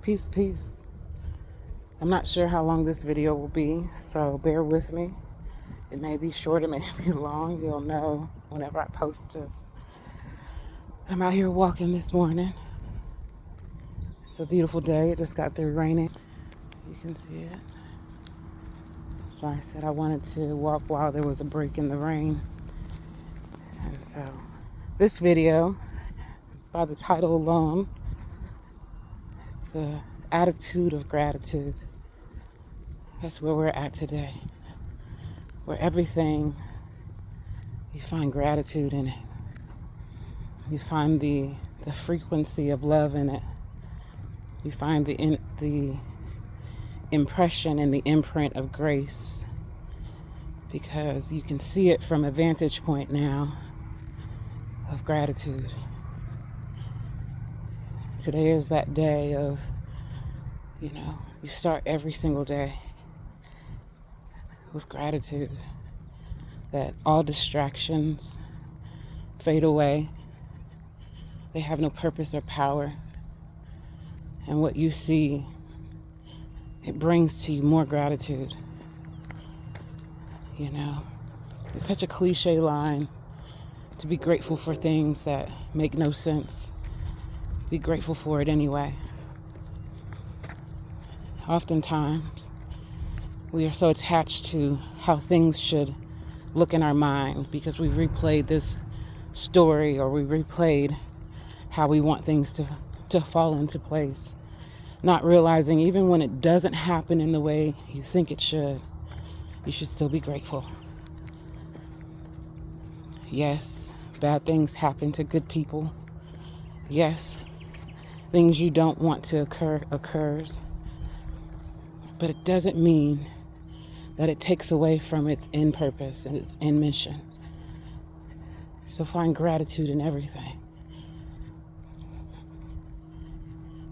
Peace, peace. I'm not sure how long this video will be, so bear with me. It may be short, it may be long. You'll know whenever I post this. I'm out here walking this morning. It's a beautiful day. It just got through raining. You can see it. So I said I wanted to walk while there was a break in the rain. And so this video, by the title alone, it's the attitude of gratitude. That's where we're at today. Where everything, you find gratitude in it. You find the frequency of love in it. You find the impression and the imprint of grace, because you can see it from a vantage point now of gratitude. Today is that day of, you start every single day with gratitude, that all distractions fade away. They have no purpose or power. And what you see, it brings to you more gratitude. It's such a cliche line to be grateful for things that make no sense. Be grateful for it anyway. Oftentimes, we are so attached to how things should look in our mind because we replayed this story, or we replayed how we want things to fall into place. Not realizing even when it doesn't happen in the way you think it should, you should still be grateful. Yes, bad things happen to good people. Yes, things you don't want to occurs. But it doesn't mean that it takes away from its end purpose and its end mission. So find gratitude in everything.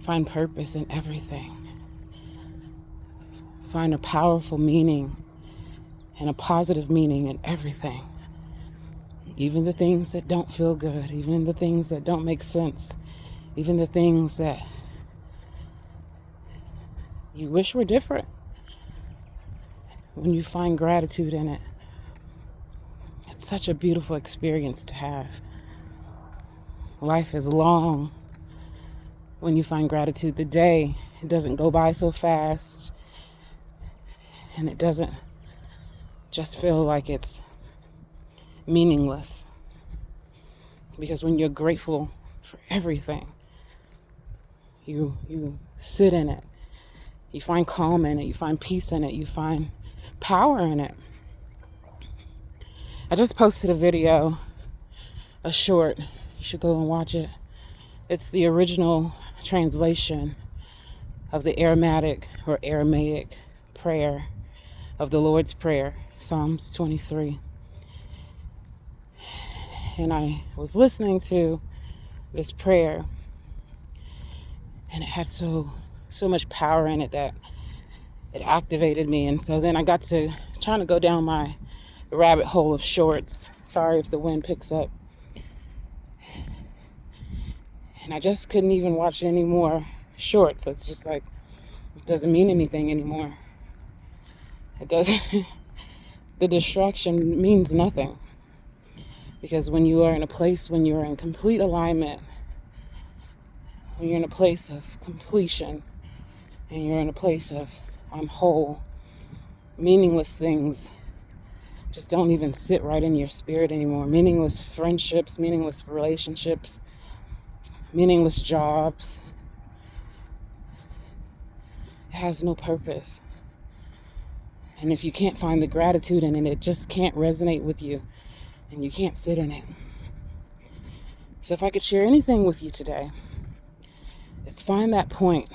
Find purpose in everything. Find a powerful meaning and a positive meaning in everything. Even the things that don't feel good, even the things that don't make sense, even the things that you wish were different. When you find gratitude in it, it's such a beautiful experience to have. Life is long when you find gratitude. The day, it doesn't go by so fast, and it doesn't just feel like it's meaningless. Because when you're grateful for everything, you sit in it. You find calm in it. You find peace in it. You find power in it. I just posted a video, a short. You should go and watch it. It's the original translation of the Aramaic prayer of the Lord's Prayer, Psalms 23. And I was listening to this prayer, and it had so much power in it that it activated me. And so then I got to trying to go down my rabbit hole of shorts. Sorry if the wind picks up. And I just couldn't even watch any more shorts. It's just like, it doesn't mean anything anymore. It doesn't. The distraction means nothing. Because when you are in a place, when you're in complete alignment, when you're in a place of completion, and you're in a place of I'm whole, meaningless things just don't even sit right in your spirit anymore. Meaningless friendships, meaningless relationships, meaningless jobs. It has no purpose. And if you can't find the gratitude in it, it just can't resonate with you, and you can't sit in it. So if I could share anything with you today, it's find that point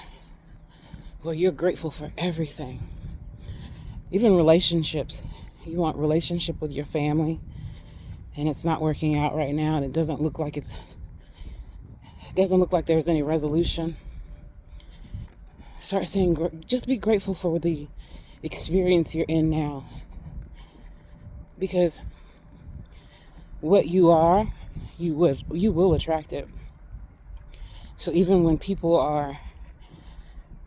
where you're grateful for everything. Even relationships. You want relationship with your family, and it's not working out right now, and it doesn't look like there's any resolution. Start saying, just be grateful for the experience you're in now. Because what you are, you will attract it. So even when people are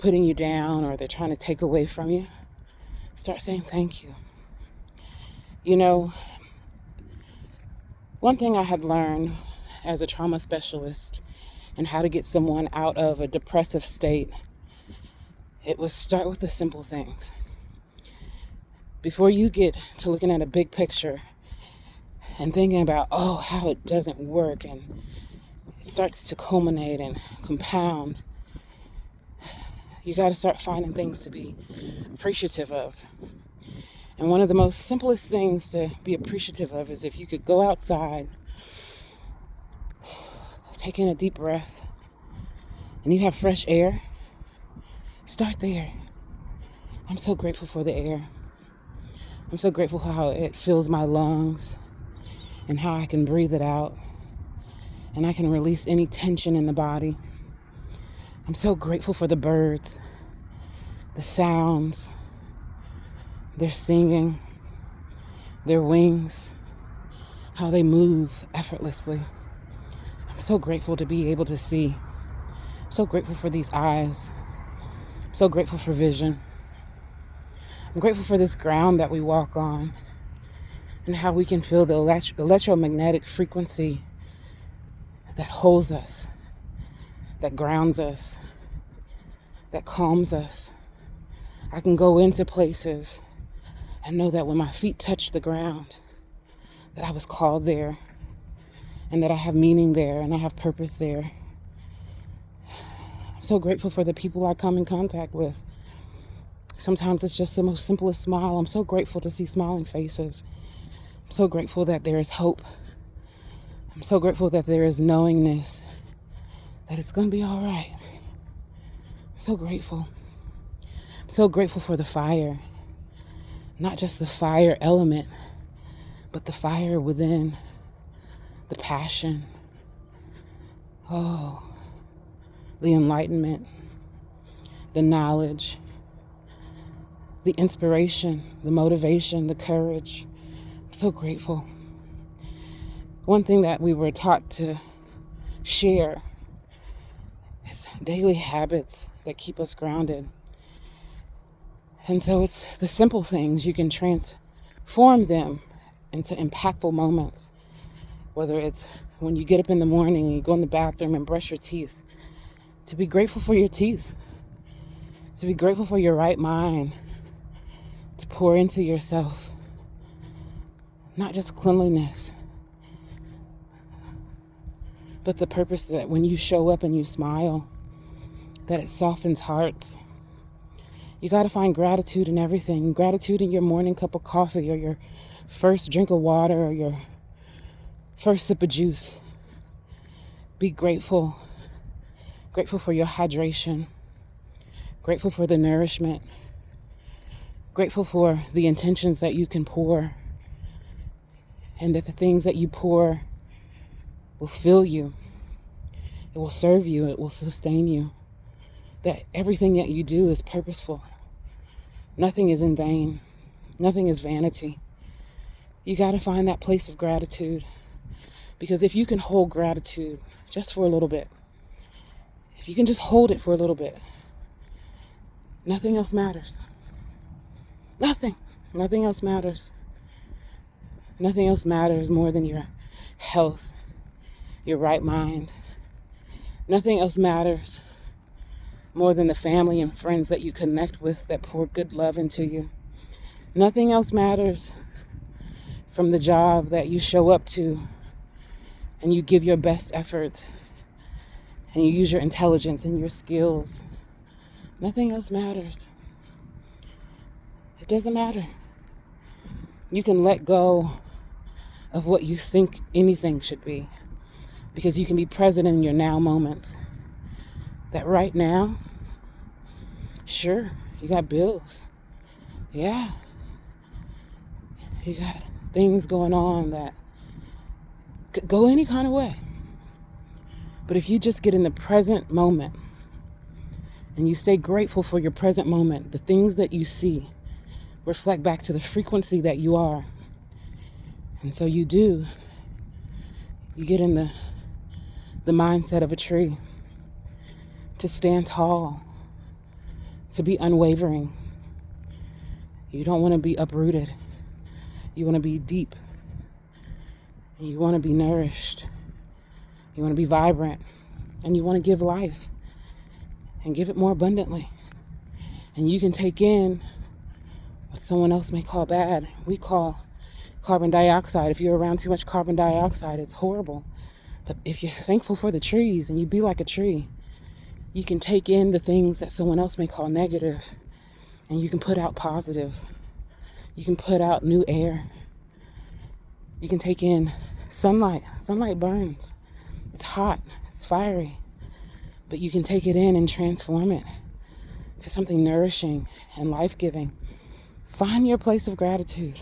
putting you down or they're trying to take away from you, start saying thank you. You know, one thing I had learned as a trauma specialist and how to get someone out of a depressive state, it was start with the simple things. Before you get to looking at a big picture and thinking about, how it doesn't work and it starts to culminate and compound, you got to start finding things to be appreciative of. And one of the most simplest things to be appreciative of is if you could go outside, take in a deep breath, and you have fresh air, start there. I'm so grateful for the air. I'm so grateful for how it fills my lungs and how I can breathe it out and I can release any tension in the body. I'm so grateful for the birds, the sounds, their singing, their wings, how they move effortlessly. I'm so grateful to be able to see. I'm so grateful for these eyes. I'm so grateful for vision. I'm grateful for this ground that we walk on and how we can feel the electromagnetic frequency that holds us, that grounds us, that calms us. I can go into places and know that when my feet touch the ground, that I was called there and that I have meaning there and I have purpose there. I'm so grateful for the people I come in contact with. Sometimes it's just the most simplest smile. I'm so grateful to see smiling faces. I'm so grateful that there is hope. I'm so grateful that there is knowingness that it's going to be all right. I'm so grateful. I'm so grateful for the fire. Not just the fire element, but the fire within, the passion. The enlightenment, the knowledge, the inspiration, the motivation, the courage. I'm so grateful. One thing that we were taught to share is daily habits that keep us grounded. And so it's the simple things. You can transform them into impactful moments. Whether it's when you get up in the morning and you go in the bathroom and brush your teeth. To be grateful for your teeth. To be grateful for your right mind. To pour into yourself. Not just cleanliness, but the purpose that when you show up and you smile, that it softens hearts. You got to find gratitude in everything. Gratitude in your morning cup of coffee or your first drink of water or your first sip of juice. Be grateful. Grateful for your hydration. Grateful for the nourishment. Grateful for the intentions that you can pour. And that the things that you pour will fill you. It will serve you. It will sustain you. That everything that you do is purposeful. Nothing is in vain. Nothing is vanity. You got to find that place of gratitude. Because if you can hold gratitude just for a little bit, if you can just hold it for a little bit, nothing else matters. Nothing. Nothing else matters. Nothing else matters more than your health, your right mind. Nothing else matters more than the family and friends that you connect with that pour good love into you. Nothing else matters from the job that you show up to and you give your best efforts and you use your intelligence and your skills. Nothing else matters. It doesn't matter. You can let go of what you think anything should be because you can be present in your now moments. That right now, sure, you got bills. Yeah. You got things going on that could go any kind of way. But if you just get in the present moment and you stay grateful for your present moment, the things that you see reflect back to the frequency that you are. And so you get in the mindset of a tree to stand tall, to be unwavering. You don't want to be uprooted. You want to be deep. And you want to be nourished. You want to be vibrant. And you want to give life. And give it more abundantly. And you can take in what someone else may call bad. We call carbon dioxide. If you're around too much carbon dioxide, it's horrible. But if you're thankful for the trees and you be like a tree, you can take in the things that someone else may call negative, and you can put out positive. You can put out new air. You can take in sunlight. Sunlight burns. It's hot. It's fiery. But you can take it in and transform it to something nourishing and life-giving. Find your place of gratitude.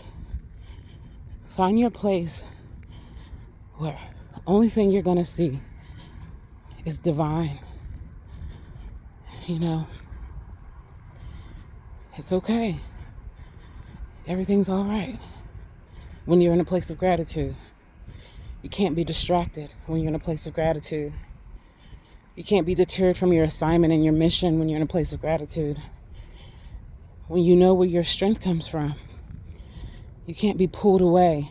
Find your place where the only thing you're going to see is divine. You know, it's okay. Everything's all right when you're in a place of gratitude. You can't be distracted when you're in a place of gratitude. You can't be deterred from your assignment and your mission when you're in a place of gratitude. When you know where your strength comes from, you can't be pulled away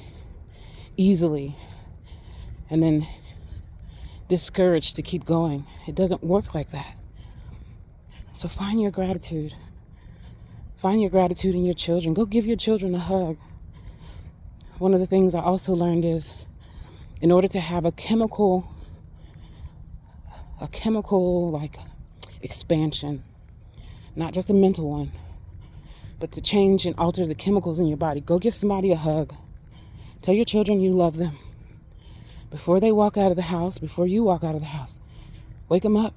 easily and then discouraged to keep going. It doesn't work like that. So find your gratitude. Find your gratitude in your children. Go give your children a hug. One of the things I also learned is, in order to have a chemical like expansion, not just a mental one, but to change and alter the chemicals in your body, go give somebody a hug. Tell your children you love them. Before they walk out of the house, before you walk out of the house, wake them up.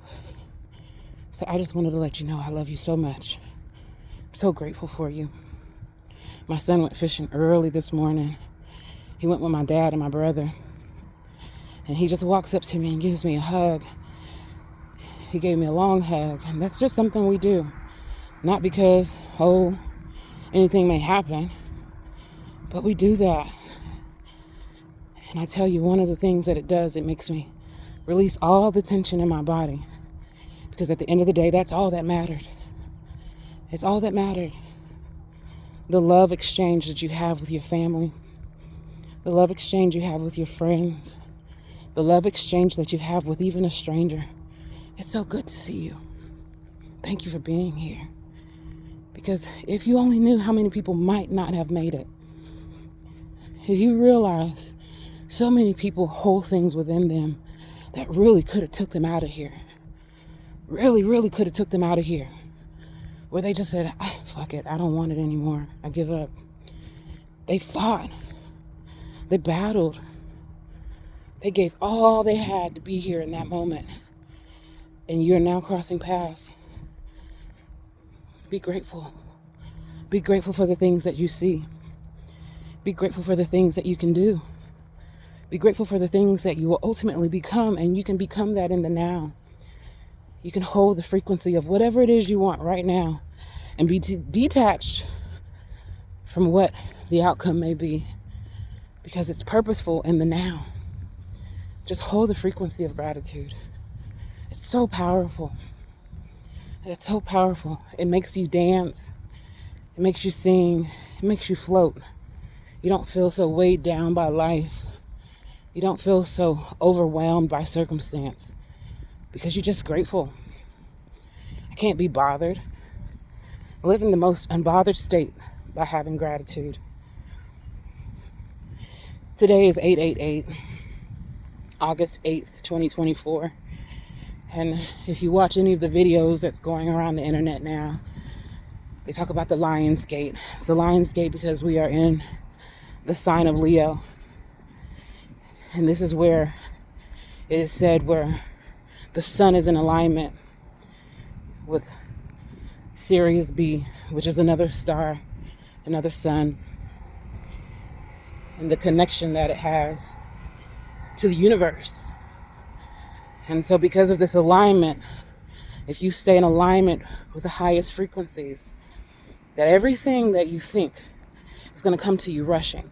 Say, I just wanted to let you know I love you so much. I'm so grateful for you. My son went fishing early this morning. He went with my dad and my brother. And he just walks up to me and gives me a hug. He gave me a long hug. And that's just something we do. Not because, anything may happen. But we do that. And I tell you, one of the things that it does, it makes me release all the tension in my body. Because at the end of the day, that's all that mattered. It's all that mattered. The love exchange that you have with your family. The love exchange you have with your friends. The love exchange that you have with even a stranger. It's so good to see you. Thank you for being here. Because if you only knew how many people might not have made it. If you realize so many people hold things within them that really could have took them out of here. Really could have took them out of here. Where they just said, fuck it, I don't want it anymore. I give up. They fought. They battled. They gave all they had to be here in that moment. And you're now crossing paths. Be grateful. Be grateful for the things that you see. Be grateful for the things that you can do. Be grateful for the things that you will ultimately become, and you can become that in the now. You can hold the frequency of whatever it is you want right now and be detached from what the outcome may be, because it's purposeful in the now. Just hold the frequency of gratitude. It's so powerful. It's so powerful. It makes you dance. It makes you sing. It makes you float. You don't feel so weighed down by life. You don't feel so overwhelmed by circumstance because you're just grateful. I can't be bothered. I live in the most unbothered state by having gratitude. Today is 8/8/8, August 8th, 2024. And if you watch any of the videos that's going around the internet now, they talk about the Lion's Gate. It's the Lion's Gate because we are in the sign of Leo. And this is where it is said where the sun is in alignment with Sirius B, which is another star, another sun, and the connection that it has to the universe. And so because of this alignment, if you stay in alignment with the highest frequencies, that everything that you think is going to come to you rushing.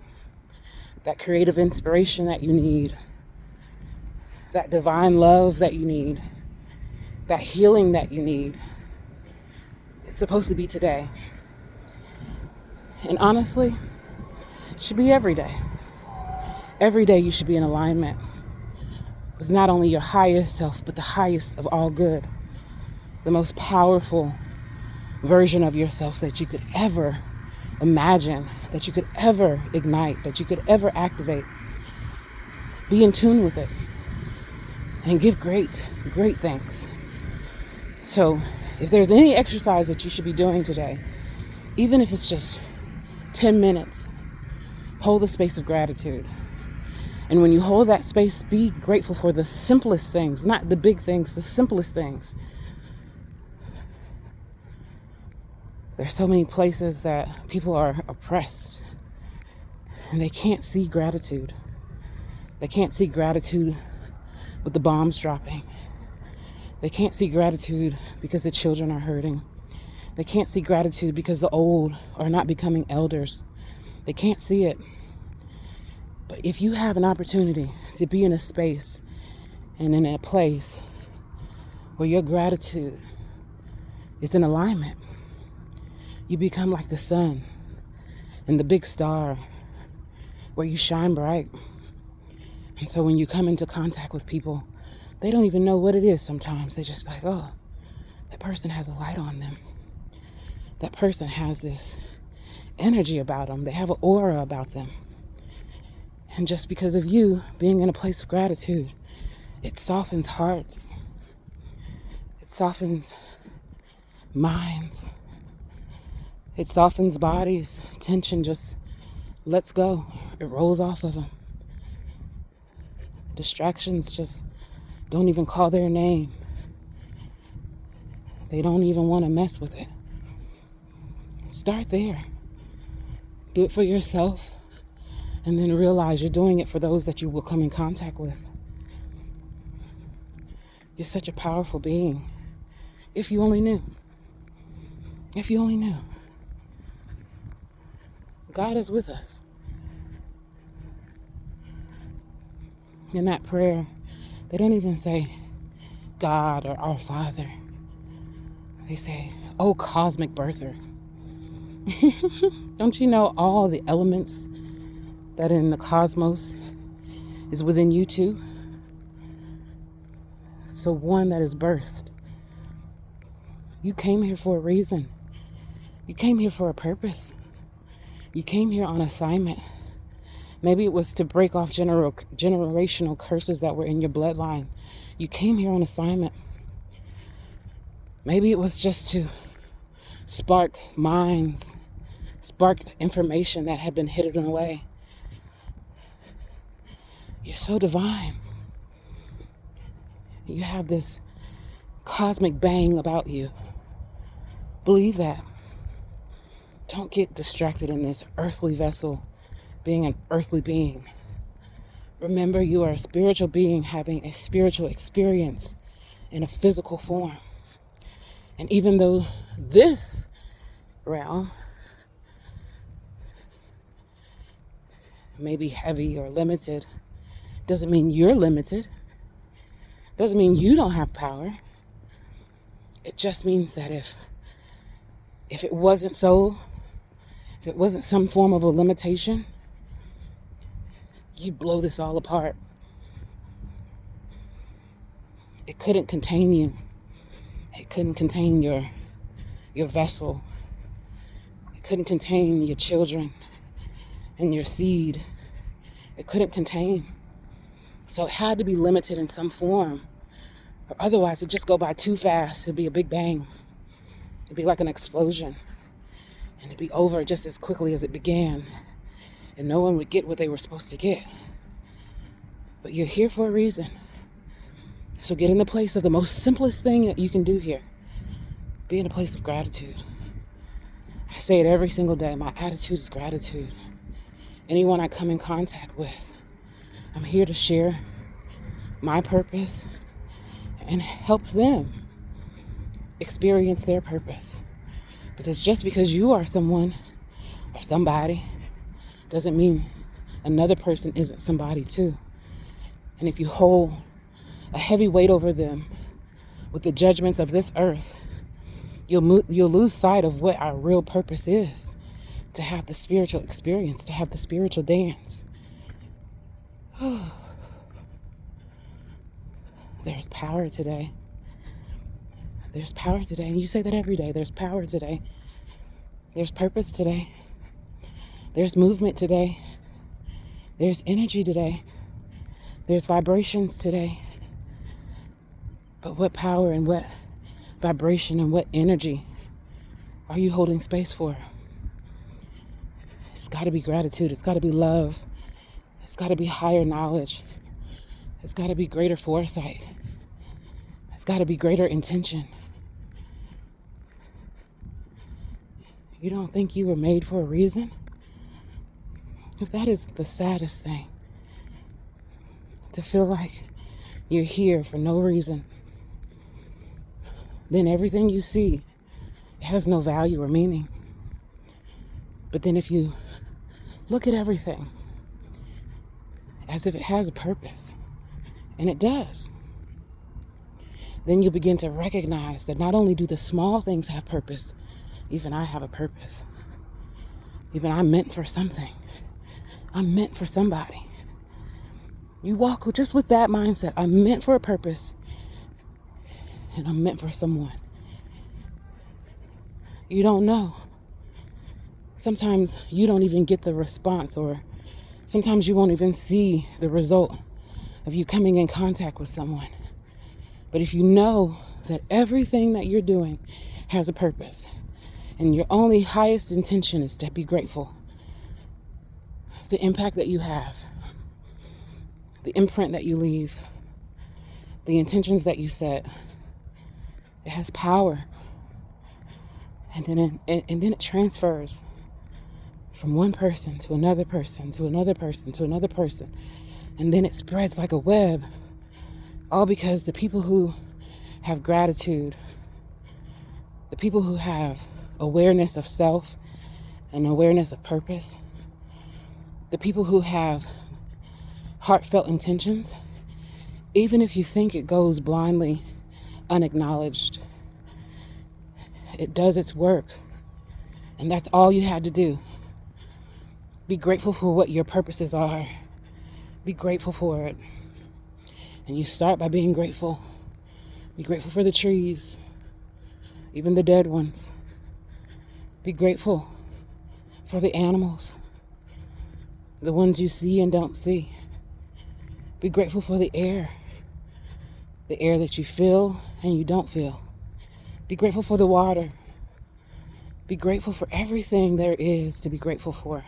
That creative inspiration that you need, that divine love that you need, that healing that you need, It's supposed to be today. And honestly, it should be every day. Every day you should be in alignment with not only your highest self, but the highest of all good, the most powerful version of yourself that you could ever imagine, that you could ever ignite, that you could ever activate. Be in tune with it and give great thanks. So if there's any exercise that you should be doing today, even if it's just 10 minutes, hold the space of gratitude. And when you hold that space, be grateful for the simplest things, not the big things, the simplest things. There's so many places that people are oppressed and they can't see gratitude. They can't see gratitude with the bombs dropping. They can't see gratitude because the children are hurting. They can't see gratitude because the old are not becoming elders. They can't see it. But if you have an opportunity to be in a space and in a place where your gratitude is in alignment, you become like the sun and the big star where you shine bright. And so when you come into contact with people, they don't even know what it is sometimes. They just like, oh, that person has a light on them. That person has this energy about them. They have an aura about them. And just because of you being in a place of gratitude, it softens hearts. It softens minds. It softens bodies. Tension just lets go. It rolls off of them. Distractions just don't even call their name. They don't even want to mess with it. Start there. Do it for yourself. And then realize you're doing it for those that you will come in contact with. You're such a powerful being. If you only knew. If you only knew. God is with us. In that prayer, they don't even say God or our Father. They say, oh, cosmic birther. Don't you know all the elements that in the cosmos is within you too? So one that is birthed. You came here for a reason. You came here for a purpose. You came here on assignment. Maybe it was to break off generational curses that were in your bloodline. You came here on assignment. Maybe it was just to spark minds, spark information that had been hidden away. You're so divine. You have this cosmic bang about you. Believe that. Don't get distracted in this earthly vessel, being an earthly being. Remember, you are a spiritual being having a spiritual experience in a physical form. And even though this realm may be heavy or limited, doesn't mean you're limited. Doesn't mean you don't have power. It just means that if it wasn't so, if it wasn't some form of a limitation, you'd blow this all apart. It couldn't contain you. It couldn't contain your vessel. It couldn't contain your children and your seed. It couldn't contain. So it had to be limited in some form. Or otherwise it'd just go by too fast. It'd be a big bang. It'd be like an explosion. And it'd be over just as quickly as it began. And no one would get what they were supposed to get. But you're here for a reason. So get in the place of the most simplest thing that you can do here. Be in a place of gratitude. I say it every single day. My attitude is gratitude. Anyone I come in contact with, I'm here to share my purpose and help them experience their purpose. Because just because you are someone or somebody doesn't mean another person isn't somebody too. And if you hold a heavy weight over them with the judgments of this earth, you'll lose sight of what our real purpose is, to have the spiritual experience, to have the spiritual dance. There's power today. There's power today. And you say that every day. There's power today. There's purpose today. There's movement today. There's energy today. There's vibrations today. But what power and what vibration and what energy are you holding space for? It's got to be gratitude. It's got to be love. It's got to be higher knowledge. It's got to be greater foresight. It's got to be greater intention. You don't think you were made for a reason? If that is the saddest thing, to feel like you're here for no reason, then everything you see has no value or meaning. But then if you look at everything as if it has a purpose, and it does, then you begin to recognize that not only do the small things have purpose, even I have a purpose. Even I'm meant for something. I'm meant for somebody. You walk just with that mindset. I'm meant for a purpose, and I'm meant for someone. You don't know. Sometimes you don't even get the response, or sometimes you won't even see the result of you coming in contact with someone. But if you know that everything that you're doing has a purpose, and your only highest intention is to be grateful, the impact that you have, the imprint that you leave, the intentions that you set, it has power. And then it transfers from one person to another person to another person to another person. And then it spreads like a web, all because the people who have gratitude, the people who have awareness of self and awareness of purpose, the people who have heartfelt intentions, even if you think it goes blindly, unacknowledged, it does its work. And that's all you had to do. Be grateful for what your purposes are. Be grateful for it. And you start by being grateful. Be grateful for the trees, even the dead ones. Be grateful for the animals, the ones you see and don't see. Be grateful for the air that you feel and you don't feel. Be grateful for the water. Be grateful for everything there is to be grateful for.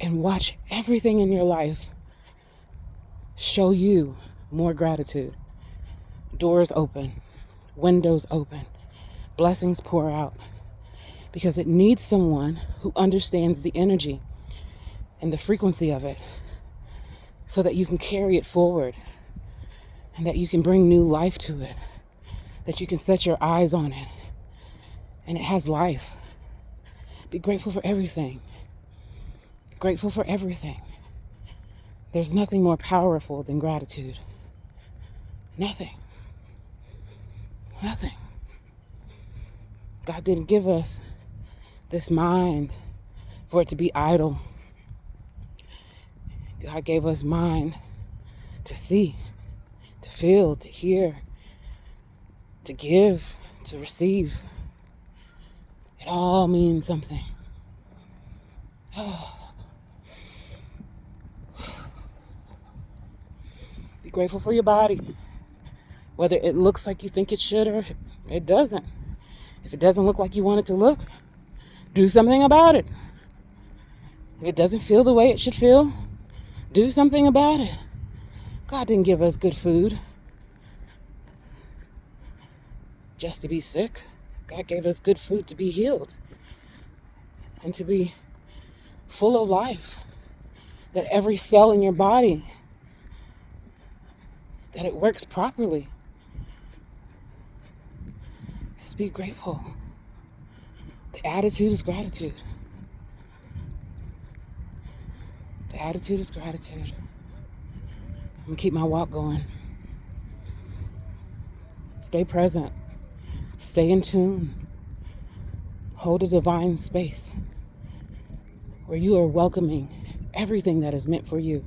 And watch everything in your life show you more gratitude. Doors open, windows open, blessings pour out. Because it needs someone who understands the energy and the frequency of it, so that you can carry it forward, and that you can bring new life to it, that you can set your eyes on it, and it has life. Be grateful for everything. Grateful for everything. There's nothing more powerful than gratitude. Nothing. Nothing. God didn't give us this mind for it to be idle. God gave us mind to see, to feel, to hear, to give, to receive. It all means something. Be grateful for your body. Whether it looks like you think it should or it doesn't. If it doesn't look like you want it to look, do something about it. If it doesn't feel the way it should feel, do something about it. God didn't give us good food just to be sick. God gave us good food to be healed and to be full of life. That every cell in your body, that it works properly. Just be grateful. The attitude is gratitude. The attitude is gratitude. I'm gonna keep my walk going. Stay present. Stay in tune. Hold a divine space where you are welcoming everything that is meant for you.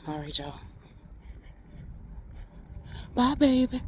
All right, y'all. Bye, baby.